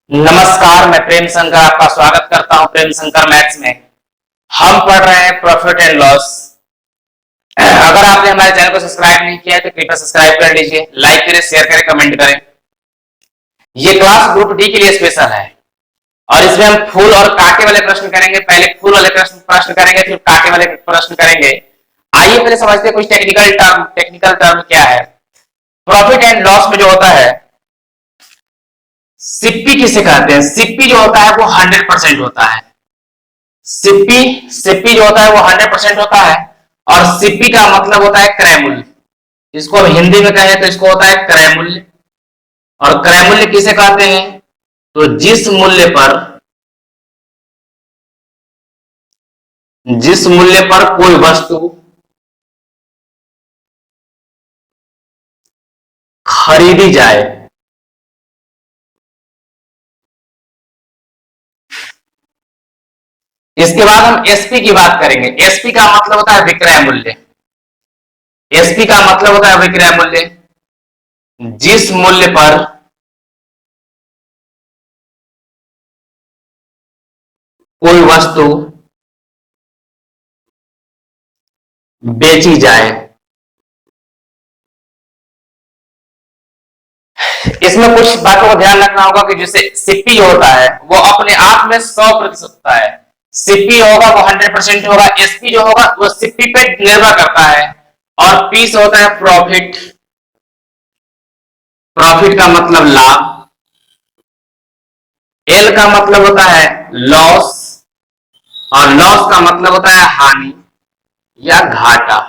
नमस्कार, मैं प्रेम शंकर आपका स्वागत करता हूं प्रेम शंकर मैथ्स में। हम पढ़ रहे हैं प्रॉफिट एंड लॉस। अगर आपने हमारे चैनल को सब्सक्राइब नहीं किया है तो कृपया सब्सक्राइब कर लीजिए, लाइक करें, शेयर करें, कमेंट करें। ये क्लास ग्रुप डी के लिए स्पेशल है और इसमें हम फूल और कांटे वाले प्रश्न करेंगे। पहले फूल वाले प्रश्न करेंगे, फिर कांटे वाले प्रश्न करेंगे। आइए पहले समझते हैं कुछ टेक्निकल टर्म क्या है। प्रॉफिट एंड लॉस में जो होता है, सिप्पी किसे कहते हैं? सिप्पी जो होता है वो 100% होता है। सिप्पी जो होता है वो 100% होता है और सिप्पी का मतलब होता है क्रय मूल्य। इसको हम हिंदी में कहें तो इसको होता है क्रय मूल्य। और क्रय मूल्य किसे कहते हैं? तो जिस मूल्य पर कोई वस्तु खरीदी जाए, इसके बाद हम एसपी की बात करेंगे। एसपी का मतलब होता है विक्रय मूल्य। एसपी का मतलब होता है विक्रय मूल्य। जिस मूल्य पर कोई वस्तु बेची जाए। इसमें कुछ बातों को ध्यान रखना होगा कि जैसे सिप्पी होता है वो अपने आप में 100% होता है। सिप्पी होगा वो 100% होगा। एसपी जो होगा वो सिप्पी पे निर्भर करता है। और पी से होता है प्रॉफिट। प्रॉफिट का मतलब लाभ। एल का मतलब होता है लॉस और लॉस का मतलब होता है हानि या घाटा।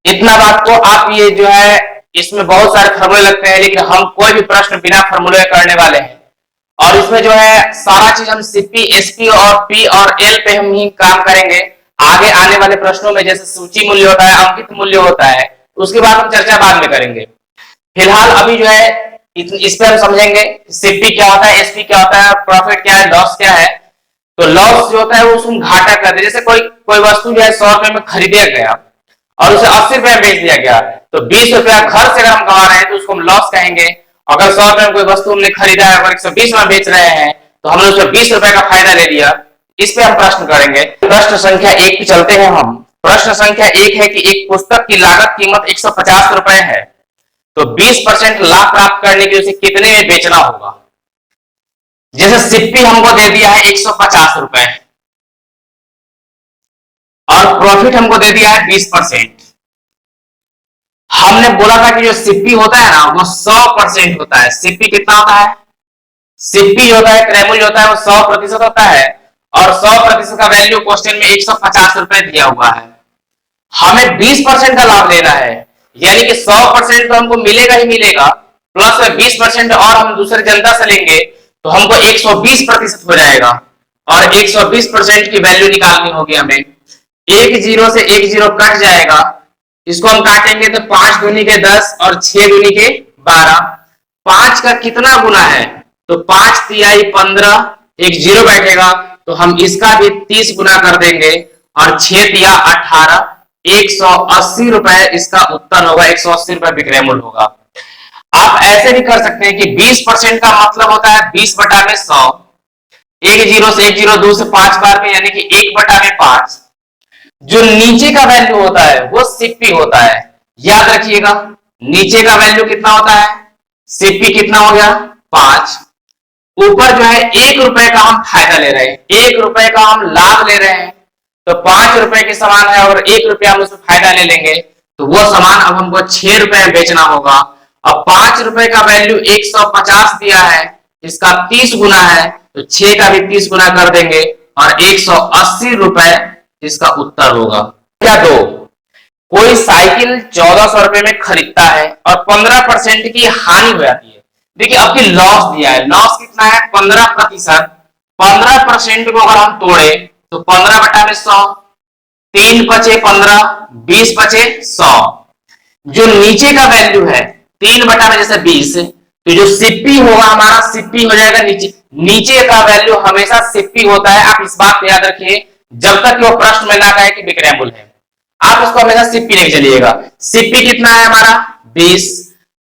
इतना बात तो आप ये जो है, इसमें बहुत सारे फॉर्मूले लगते हैं, लेकिन हम कोई भी प्रश्न बिना फॉर्मूले करने वाले हैं। और इसमें जो है सारा चीज हम सीपी, एसपी और पी और एल पे हम ही काम करेंगे। आगे आने वाले प्रश्नों में जैसे सूची मूल्य होता है, अंकित मूल्य होता है, उसके बाद हम चर्चा बाद में करेंगे। फिलहाल अभी जो है इस पे हम समझेंगे सीपी क्या होता है, एसपी क्या होता है, प्रॉफिट क्या है, लॉस क्या है। तो लॉस जो होता है वो उसको घाटा कहते हैं। जैसे कोई वस्तु जो है 100 रुपए में खरीदा गया और उसे 80 रुपए में बेच दिया गया, तो 20 रुपया घर से अगर हम कमा रहे हैं तो उसको हम लॉस कहेंगे। अगर 100 रुपए में कोई वस्तु हमने खरीदा है और 120 में बेच रहे हैं तो हमने उसमें 20 रुपए का फायदा ले लिया। इस पे हम प्रश्न करेंगे। प्रश्न संख्या 1 पे चलते हैं हम। प्रश्न संख्या 1 है कि एक पुस्तक की लागत कीमत 150 रुपए है, तो 20% लाभ प्राप्त करने के लिए उसे कितने में बेचना होगा? जैसे सिप्पी हमको दे दिया है 150 रुपए और प्रॉफिट हमको दे दिया है 20%। हमने बोला था कि जो सिप्पी होता है ना वो 100% होता है। सिप्पी कितना होता है? सिप्पी होता है, क्रय मूल्य होता है, वो 100% होता है और 100% का वैल्यू क्वेश्चन में 150 रुपए दिया हुआ है। हमें 20% का लाभ लेना है, यानी कि 100% तो हमको मिलेगा ही मिलेगा, प्लस में 20% और हम दूसरे जनता से लेंगे तो हमको 120% हो जाएगा। और 120% की वैल्यू निकालनी होगी हमें। एक जीरो से एक जीरो कट जाएगा, इसको हम काटेंगे तो 5 दूनी के 10 और 6 दूनी के 12। 5 का कितना गुना है? तो 5 तिहाई 15, एक जीरो बैठेगा तो हम इसका भी 30 गुना कर देंगे और 6 तिया 18, 180 रुपए इसका उत्तर होगा। 180 रुपए विक्रय मूल्य होगा। आप ऐसे भी कर सकते हैं कि 20% का मतलब होता है 20 बटा में 100। एक जीरो से एक जीरो, 2 से 5 बार में, यानी कि 1 बटा में 5। जो नीचे का वैल्यू होता है वो सिप्पी होता है। याद रखिएगा नीचे का वैल्यू कितना होता है? सिप्पी कितना हो गया? 5। ऊपर जो है 1 रुपए का हम फायदा ले रहे हैं, 1 रुपए का हम लाभ ले रहे हैं, तो 5 रुपए के समान है और 1 रुपया हम उसमें फायदा ले लेंगे तो वो सामान अब हमको 6 रुपए में बेचना होगा। अब 5 रुपए का वैल्यू 150 दिया है, इसका 30 गुना है तो 6 का भी 30 गुना कर देंगे और 180 रुपए इसका उत्तर होगा। क्या दो, कोई साइकिल 1400 रुपए में खरीदता है और 15% की हानि हो जाती है। देखिए अभी लॉस दिया है, लॉस कितना है? 15%। 15% को अगर हम तोड़े तो 15 बटा में 100, 3 बचे 15, 20 बचे 100। जो नीचे का वैल्यू है 3 बटा में जैसे 20, तो जो सिप्पी होगा हमारा सिप्पी हो जाएगा नीचे। नीचे का वैल्यू हमेशा सिप्पी होता है। आप इस बात को याद रखिए जब तक वो प्रश्न में ना कहे कि विक्रय मूल्य है, आप इसको हमेशा सिप्पी लेके चलिएगा। सिप्पी कितना है हमारा? 20।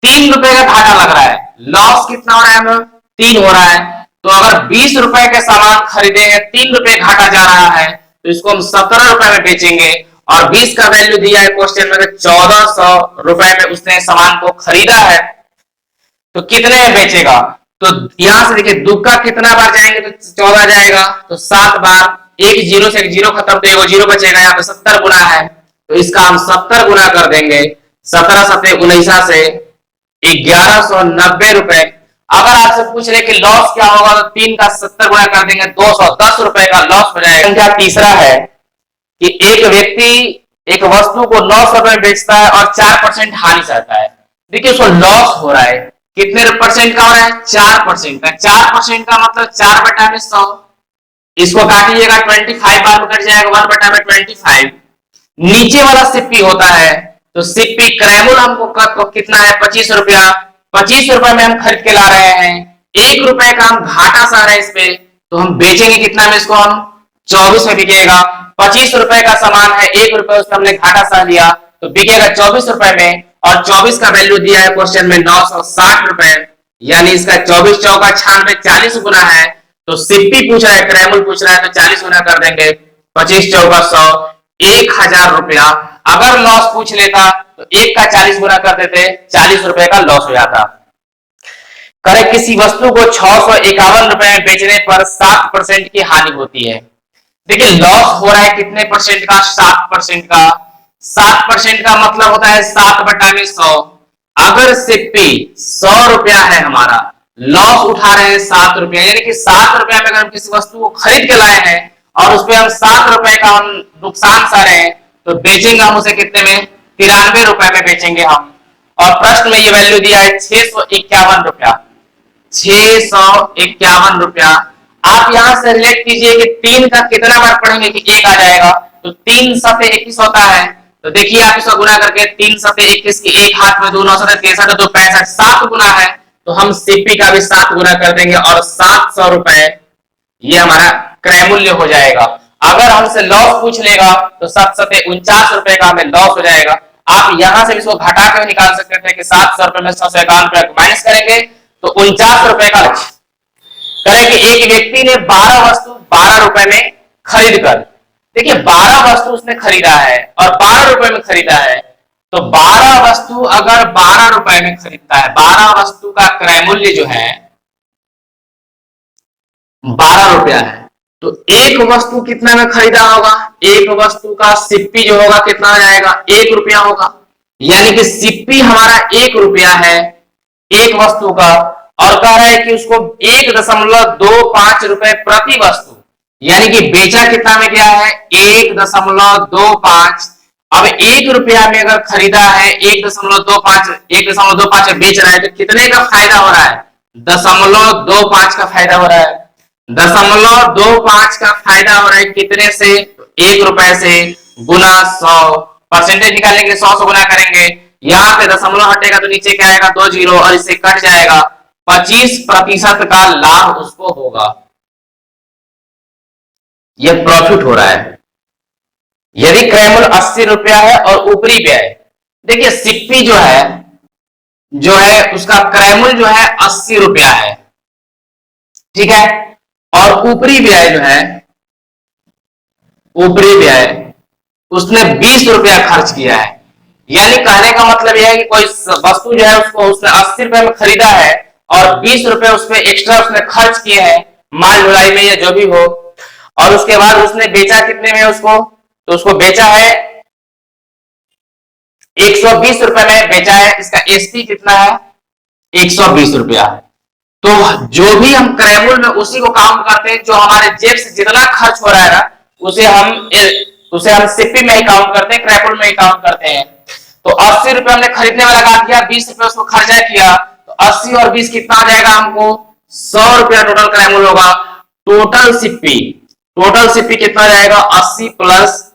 3 रुपए का घाटा लग रहा है लॉस कितना हो रहा है हमें, 3 हो रहा है। तो अगर 20 रुपए के सामान खरीदेंगे, 3 रुपए घाटा जा रहा है, तो इसको हम 17 रुपए में बेचेंगे। और 20 का वैल्यू दिया है क्वेश्चन में, 1400 रुपए में उसने सामान को खरीदा है, तो कितने में बेचेगा। तो यहां से देखिए दुक्का कितना बार जाएंगे तो 14 जाएगा, तो 7 बार, एक जीरो से एक जीरो खत्म, तो एगो जीरो बचेगा। यहाँ पे 70 गुना है, तो इसका हम 70 गुना कर देंगे। 17 सत्ते 19 से 1190 रुपए। अगर आपसे पूछ रहे कि लॉस क्या होगा, तो 3 का 70 गुना कर देंगे, 210 रुपए का लॉस हो जाएगा। संख्या तीसरा है कि एक व्यक्ति एक वस्तु को 900 रुपए में बेचता है और 4% हानि सहता है। देखिए उसको लॉस हो रहा है, कितने परसेंट का हो रहा है, 4% का। 4% का मतलब 4/100, इसको काटिएगा 25 बार में कट जाएगा, 1/25। नीचे वाला सिप्पी होता है, तो सिप्पी क्रैमुल हमको कितना है, 25 रुपया। 25 रुपए में हम खरीद के ला रहे हैं, 1 रुपए का हम घाटा सा रहे इस पे, तो हम बेचेंगे कितना में इसको, हम 24 में बिकेगा। 25 रुपए का सामान है, 1 रुपए उसमें हमने घाटा सा लिया, तो बिकेगा 24 रुपए में। और 24 का वैल्यू दिया है क्वेश्चन में 960 रुपए, यानी इसका 24 चौका 96, 40 गुना है। तो सिप्पी पूछ रहा है, क्रैमुल पूछ रहा है, तो 40 गुना कर देंगे, 25 चौका 100, 1000 रुपया। अगर लॉस पूछ लेता तो 1 का 40 गुना कर देते, 40 रुपए का लॉस हो जाता। करे किसी वस्तु को 651 रुपए में बेचने पर 7% की हानि होती है। देखिए लॉस हो रहा है कितने परसेंट का, 7% का। 7% का मतलब होता है 7/100। अगर सिप्पी 100 रुपया है हमारा, लॉस उठा रहे हैं 7 रुपया, यानी कि 7 रुपया में अगर हम किसी वस्तु को खरीद के लाए हैं और उसपे हम 7 रुपए का हम नुकसान सह रहे हैं, तो बेचेंगे हम उसे कितने में, 93 रुपए में बेचेंगे हम। और प्रश्न में ये वैल्यू दिया है 651 रुपया, 651 रुपया। आप यहां से रिलेट कीजिए कि 3 का कितना बार पढ़ेंगे कि 1 आ जाएगा, तो 3 सत्ते 21 होता है। तो देखिए आप इसका गुना करके 3 सत्ते 21 की, एक हाथ में 2 9 सत्ते 63, 2 65, 7 गुना है, तो हम सिप्पी का भी 7 गुना कर देंगे और 700 रुपए ये हमारा क्रय मूल्य हो जाएगा। अगर हमसे लॉस पूछ लेगा तो 7 सत्ते 49 रुपए का हमें लॉस हो जाएगा। आप यहां से इसको घटा के निकाल सकते थे कि 700 रुपए में 651 रुपए माइनस करेंगे तो 49 रुपए का करें कि एक व्यक्ति ने 12 वस्तु 12 रुपए में खरीद कर, देखिए 12 वस्तु उसने खरीदा है और 12 रुपए में खरीदा है, तो 12 वस्तु अगर 12 रुपए में खरीदता है, 12 वस्तु का क्रय मूल्य जो है 12 रुपया है, तो एक वस्तु कितना में खरीदा होगा, एक वस्तु का सिप्पी जो होगा कितना हो जाएगा, 1 रुपया होगा। यानी कि सिप्पी हमारा 1 रुपया है एक वस्तु का, और कह रहा है कि उसको 1.25 रुपए प्रति वस्तु, यानी कि बेचा कितना में गया है 1.25। अब 1 रुपया में अगर खरीदा है 1.25 बेच रहा है, तो कितने का फायदा हो रहा है, 0.25 का फायदा हो रहा है। 0.25 का फायदा हो रहा है कितने से, 1 रुपए से गुना 100, परसेंटेज निकालने के लिए 100 से गुना करेंगे, यहां पे दशमलव हटेगा तो नीचे क्या आएगा 2 जीरो और इससे कट जाएगा, 25% का लाभ उसको होगा, यह प्रॉफिट हो रहा है। यदि क्रय मूल्य 80 रुपया है और ऊपरी व्यय, देखिए सिप्पी जो है उसका क्रय मूल्य जो है 80 रुपया है, ठीक है, और ऊपरी व्यय जो है, ऊपरी व्यय उसने 20 रुपया खर्च किया है। यानी कहने का मतलब यह है कि कोई वस्तु जो है उसको उसने 80 रुपए में खरीदा है और 20 रुपए उसमें एक्स्ट्रा उसने खर्च किए हैं माल ढुलाई में या जो भी हो, और उसके बाद उसने बेचा कितने में उसको, तो उसको बेचा है 120 रुपए में बेचा है, इसका एसपी कितना है 120 रुपया। तो जो भी हम क्रय मूल्य में उसी को काउंट करते हैं, जो हमारे जेब से जितना खर्च हो रहा है ना उसे हम सिप्पी में ही काउंट करते हैं, क्रय मूल्य में ही काउंट करते हैं। तो 80 रुपए हमने खरीदने वाला लगा दिया, 20 रुपए उसको खर्चा किया, तो 80 और 20 कितना आ जाएगा हमको 100 रुपया टोटल क्रय मूल्य होगा। टोटल सिप्पी कितना जाएगा 80 प्लस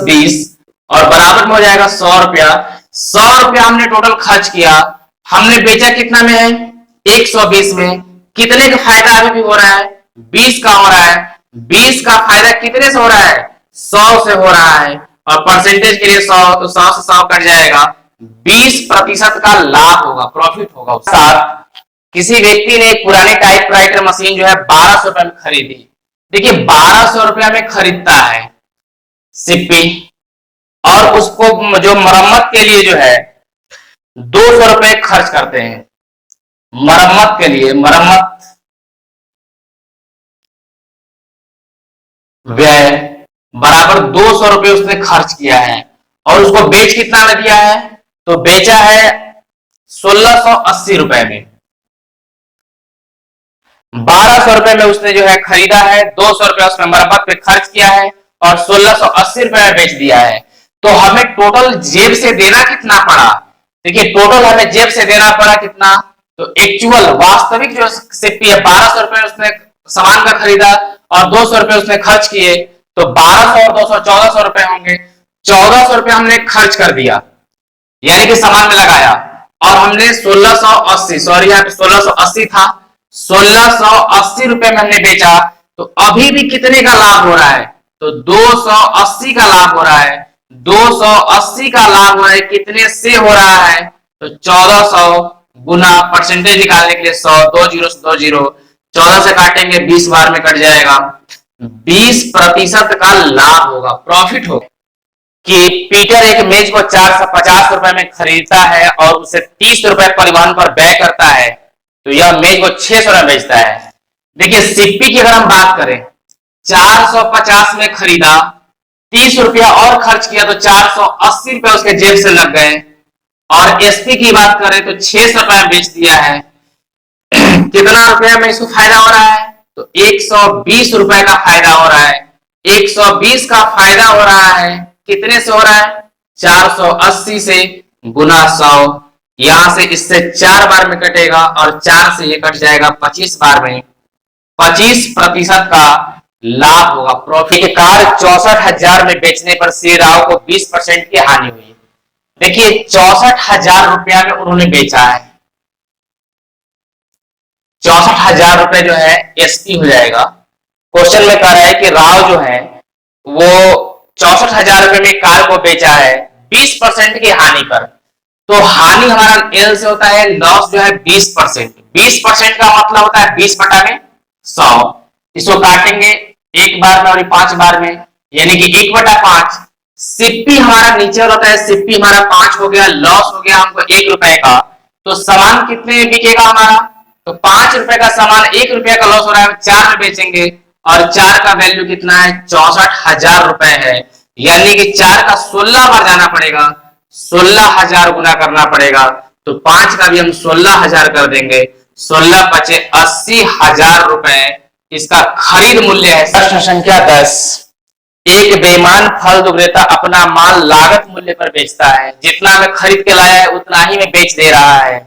20 और बराबर में हो जाएगा 100 रुपया। 100 रुपया हमने टोटल खर्च किया, हमने बेचा कितना में है 120 में, कितने का फायदा अभी भी हो रहा है 20 का हो रहा है। 20 का फायदा कितने से हो रहा है 100 से हो रहा है, और परसेंटेज के लिए 100, तो 100 से 100 कट जाएगा, 20% का लाभ होगा, प्रॉफिट होगा। साथ किसी व्यक्ति ने एक पुरानी टाइपराइटर मशीन जो है 1200 रुपए में खरीदी। देखिए 1200 रुपया में खरीदता है सिप्पी, और उसको जो मरम्मत के लिए जो है 200 रुपए खर्च करते हैं। मरम्मत के लिए, मरम्मत व्यय बराबर 200 रुपए उसने खर्च किया है, और उसको बेच कितना में दिया है, तो बेचा है 1680 रुपए में। 1200 रुपए में उसने जो है खरीदा है, 200 रुपए उसने मरम्मत पे खर्च किया है और 1680 रुपए में बेच दिया है। तो हमें टोटल जेब से देना कितना पड़ा? देखिए टोटल हमें जेब से देना पड़ा कितना, तो एक्चुअल वास्तविक जो सिप्पी है 1200 रुपए उसने सामान का खरीदा और 200 रुपए उसने खर्च किए, तो 1200 और 200 1400 रुपए होंगे। 1400 रुपए हमने खर्च कर दिया, यानी कि सामान में लगाया, और हमने 1680, सॉरी यहाँ पे 1680 था, 1680 रुपए में हमने बेचा। तो अभी भी कितने का लाभ हो रहा है, तो 280 का लाभ हो रहा है। 280 का लाभ हो रहा है, कितने से हो रहा है, तो 1400 गुना परसेंटेज निकालने के लिए 100, 2 जीरो से 2 जीरो, 14 से काटेंगे 20 बार में कट जाएगा। 20% का लाभ होगा, प्रॉफिट होगा। कि पीटर एक मेज को 450 रुपए में खरीदता है और उसे 30 रुपए परिवहन पर व्यय करता है, तो यह मेज को 600 में बेचता है। देखिए सिप्पी की अगर हम बात करें, 450 में खरीदा, 30 रुपया और खर्च किया, तो 480 रुपए उसके जेब से लग गए। और एसपी की बात करें तो 600 रुपए में बेच दिया है। कितना रुपया में इसको फायदा हो रहा है, तो 120 रुपए का फायदा हो रहा है। 120 का फायदा हो रहा है, कितने से हो रहा है, 480 से गुना 100, यहां से इससे 4 बार में कटेगा और 4 से ये कट जाएगा 25 बार में। 25% का लाभ होगा, प्रॉफिट। कार 64,000 में बेचने पर श्री राव को 20% की हानि हुई। देखिए 64,000 रुपया में उन्होंने बेचा है, 64,000 रुपए जो है एसपी हो जाएगा। क्वेश्चन में कह रहा है कि राव जो है वो 64,000 रुपए में कार को बेचा है 20% की हानि पर। तो हानि हमारा एल से होता है, लॉस जो है 20%। 20% का मतलब होता है 20 बटा में 100। इसको काटेंगे एक बार में और 5 बार में, यानी कि 1/5। सिप्पी हमारा नीचे होता है, सिप्पी हमारा 5 हो गया, लॉस हो गया हमको 1 रुपए का। तो सामान कितने में बिकेगा हमारा, तो 5 रुपए का सामान 1 रुपया का लॉस हो रहा है, 4 में बेचेंगे, और 4 का वैल्यू कितना है, 64,000 रुपए है। यानी कि 4 का 16 बार जाना पड़ेगा, 16,000 गुना करना पड़ेगा। तो 5 का भी हम 16,000 कर देंगे, 16 बचे 80,000 रुपए इसका खरीद मूल्य है। प्रश्न संख्या 10, एक बेईमान फल विक्रेता अपना माल लागत मूल्य पर बेचता है। जितना में खरीद के लाया है उतना ही में बेच दे रहा है,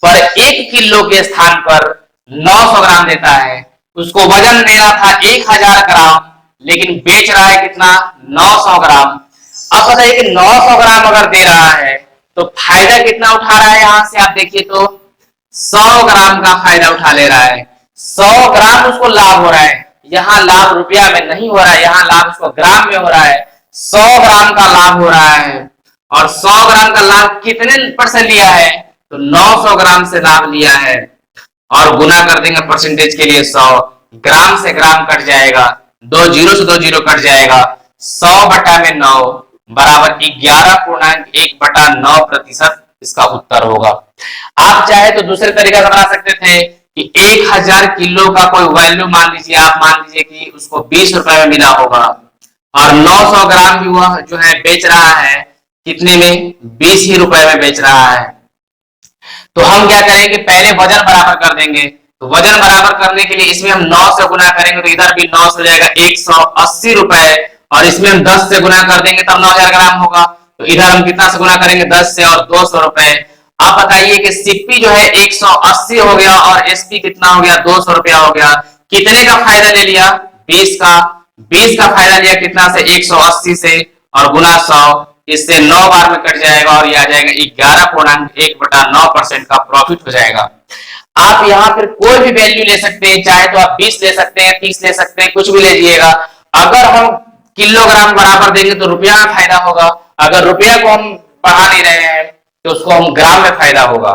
पर 1 किलो के स्थान पर 900 ग्राम देता है। उसको वजन देना था 1000 ग्राम, लेकिन बेच रहा है कितना, 900 ग्राम। अब बताइए कि 900 ग्राम अगर दे रहा है तो फायदा कितना उठा रहा है, यहां से आप देखिए तो 100 ग्राम का फायदा उठा ले रहा है। 100 ग्राम उसको लाभ हो रहा है, यहाँ लाभ रुपया में नहीं हो रहा है, यहाँ लाभ उसको ग्राम में हो रहा है। 100 ग्राम का लाभ हो रहा है, और 100 ग्राम का लाभ कितने पर से लिया है, तो 900 ग्राम से लाभ लिया है। और गुना कर देंगे परसेंटेज के लिए 100, ग्राम से ग्राम कट जाएगा, 2 जीरो से 2 जीरो कट जाएगा। 100 बटा में 9 बराबर 11.1/9% इसका उत्तर होगा। आप चाहे तो दूसरे तरीका से बना सकते थे कि 1000 किलो का कोई वैल्यू मान लीजिए, आप मान लीजिए कि उसको 20 रुपए में मिला होगा, और 900 ग्राम भी वह जो है बेच रहा है कितने में, 20 ही रुपए में बेच रहा है। तो हम क्या करेंगे, पहले वजन बराबर कर देंगे। तो वजन बराबर करने के लिए इसमें हम 9 से गुना करेंगे, तो इधर भी 9 से हो जाएगा 180 रुपए, और इसमें हम 10 से गुना कर देंगे तब 9000 ग्राम होगा। तो इधर हम कितना से गुना करेंगे, 10 से, और 200 रुपए। आप बताइए कि सिप्पी जो है 180 हो गया और एसपी कितना हो गया, 200 रुपया हो गया। कितने का फायदा ले लिया, 20 का। 20 का फायदा लिया कितना से, 180 से, और गुना 100, इससे 9 बार में कट जाएगा और ये आ जाएगा 11.1/9% का प्रॉफिट हो जाएगा। आप यहाँ पर कोई भी वैल्यू ले सकते हैं, चाहे तो आप 20 ले सकते हैं, 30 ले सकते हैं, कुछ भी ले लीजिएगा। अगर हम किलोग्राम बराबर देंगे तो रुपया में फायदा होगा, अगर रुपया को हम बढ़ा नहीं रहे हैं तो उसको हम ग्राम में फायदा होगा।